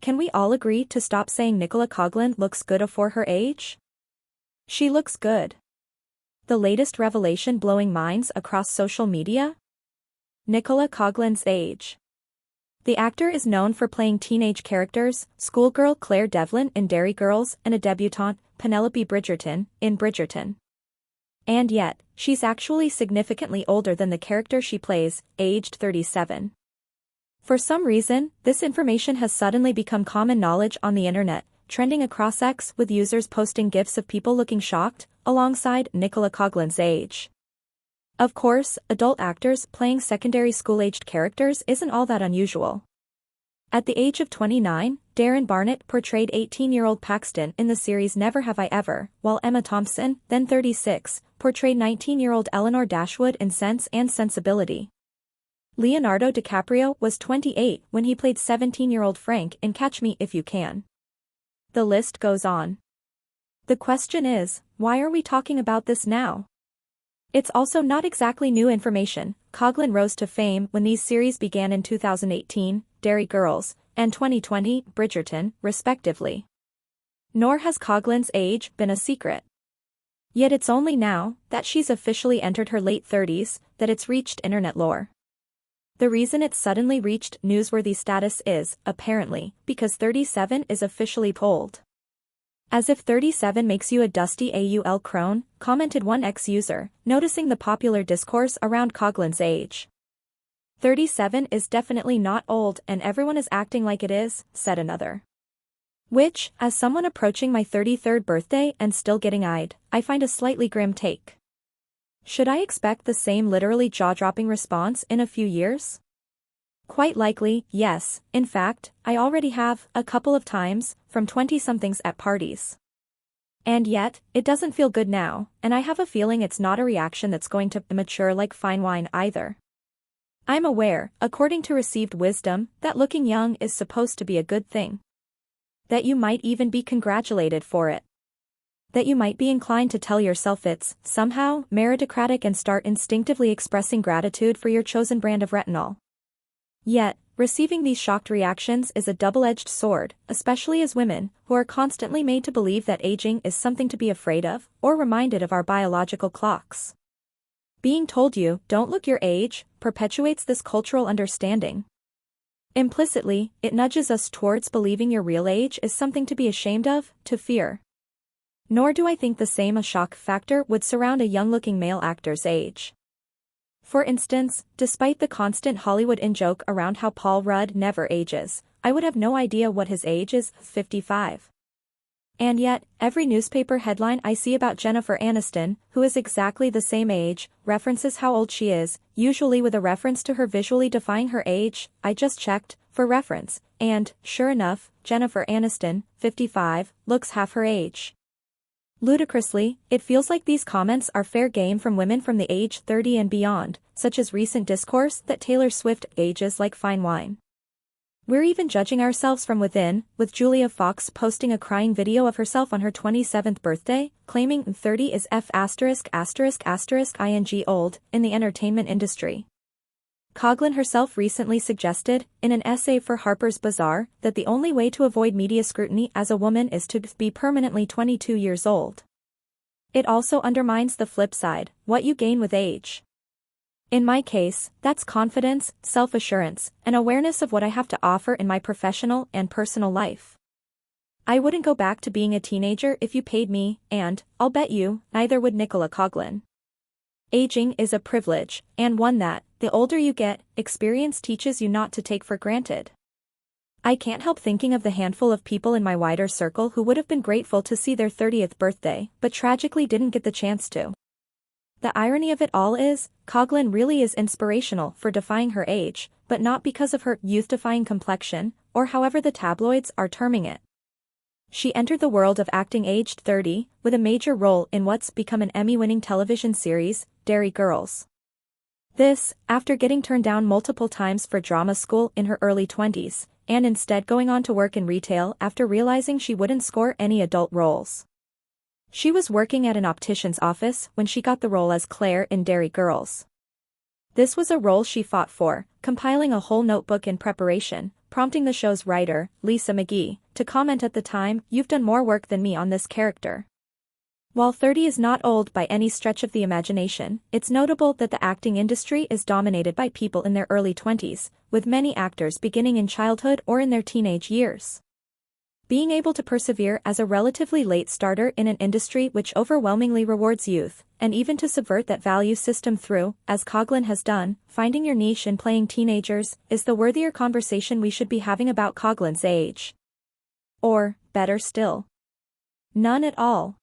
can we all agree to stop saying Nicola Coughlan looks good for her age? She looks good. The latest revelation blowing minds across social media? Nicola Coughlan's age. The actor is known for playing teenage characters, schoolgirl Claire Devlin in Derry Girls and a debutante, Penelope Bridgerton, in Bridgerton. And yet, she's actually significantly older than the character she plays, aged 37. For some reason, this information has suddenly become common knowledge on the internet, trending across X with users posting gifs of people looking shocked, alongside Nicola Coughlan's age. Of course, adult actors playing secondary school-aged characters isn't all that unusual. At the age of 29, Darren Barnett portrayed 18-year-old Paxton in the series Never Have I Ever, while Emma Thompson, then 36, portrayed 19-year-old Eleanor Dashwood in Sense and Sensibility. Leonardo DiCaprio was 28 when he played 17-year-old Frank in Catch Me If You Can. The list goes on. The question is, why are we talking about this now? It's also not exactly new information. Coughlan rose to fame when these series began in 2018, Derry Girls, and 2020, Bridgerton, respectively. Nor has Coughlan's age been a secret. Yet it's only now, that she's officially entered her late 30s, that it's reached internet lore. The reason it's suddenly reached newsworthy status is, apparently, because 37 is officially old. As if 37 makes you a dusty AUL crone, commented one ex-user, noticing the popular discourse around Coughlan's age. 37 is definitely not old and everyone is acting like it is, said another. Which, as someone approaching my 33rd birthday and still getting eyed, I find a slightly grim take. Should I expect the same literally jaw-dropping response in a few years? Quite likely, yes. In fact, I already have, a couple of times, from 20-somethings at parties. And yet, it doesn't feel good now, and I have a feeling it's not a reaction that's going to mature like fine wine either. I'm aware, according to received wisdom, that looking young is supposed to be a good thing. That you might even be congratulated for it. That you might be inclined to tell yourself it's, somehow, meritocratic and start instinctively expressing gratitude for your chosen brand of retinol. Yet, receiving these shocked reactions is a double-edged sword, especially as women, who are constantly made to believe that aging is something to be afraid of, or reminded of our biological clocks. Being told you, don't look your age, perpetuates this cultural understanding. Implicitly, it nudges us towards believing your real age is something to be ashamed of, to fear. Nor do I think the same a shock factor would surround a young-looking male actor's age. For instance, despite the constant Hollywood in-joke around how Paul Rudd never ages, I would have no idea what his age is, 55. And yet, every newspaper headline I see about Jennifer Aniston, who is exactly the same age, references how old she is, usually with a reference to her visually defying her age. I just checked, for reference, and, sure enough, Jennifer Aniston, 55, looks half her age. Ludicrously, it feels like these comments are fair game from women from the age 30 and beyond, such as recent discourse that Taylor Swift ages like fine wine. We're even judging ourselves from within, with Julia Fox posting a crying video of herself on her 27th birthday, claiming 30 is ing old, in the entertainment industry. Coughlan herself recently suggested, in an essay for Harper's Bazaar, that the only way to avoid media scrutiny as a woman is to be permanently 22 years old. It also undermines the flip side, what you gain with age. In my case, that's confidence, self-assurance, and awareness of what I have to offer in my professional and personal life. I wouldn't go back to being a teenager if you paid me, and, I'll bet you, neither would Nicola Coughlan. Aging is a privilege, and one that, the older you get, experience teaches you not to take for granted. I can't help thinking of the handful of people in my wider circle who would have been grateful to see their 30th birthday, but tragically didn't get the chance to. The irony of it all is, Coughlan really is inspirational for defying her age, but not because of her youth-defying complexion, or however the tabloids are terming it. She entered the world of acting aged 30, with a major role in what's become an Emmy-winning television series, Derry Girls. This, after getting turned down multiple times for drama school in her early 20s, and instead going on to work in retail after realizing she wouldn't score any adult roles. She was working at an optician's office when she got the role as Claire in Derry Girls. This was a role she fought for, compiling a whole notebook in preparation, prompting the show's writer, Lisa McGee, to comment at the time, "You've done more work than me on this character." While 30 is not old by any stretch of the imagination, it's notable that the acting industry is dominated by people in their early 20s, with many actors beginning in childhood or in their teenage years. Being able to persevere as a relatively late starter in an industry which overwhelmingly rewards youth, and even to subvert that value system through, as Coughlin has done, finding your niche in playing teenagers, is the worthier conversation we should be having about Coughlan's age. Or, better still, none at all.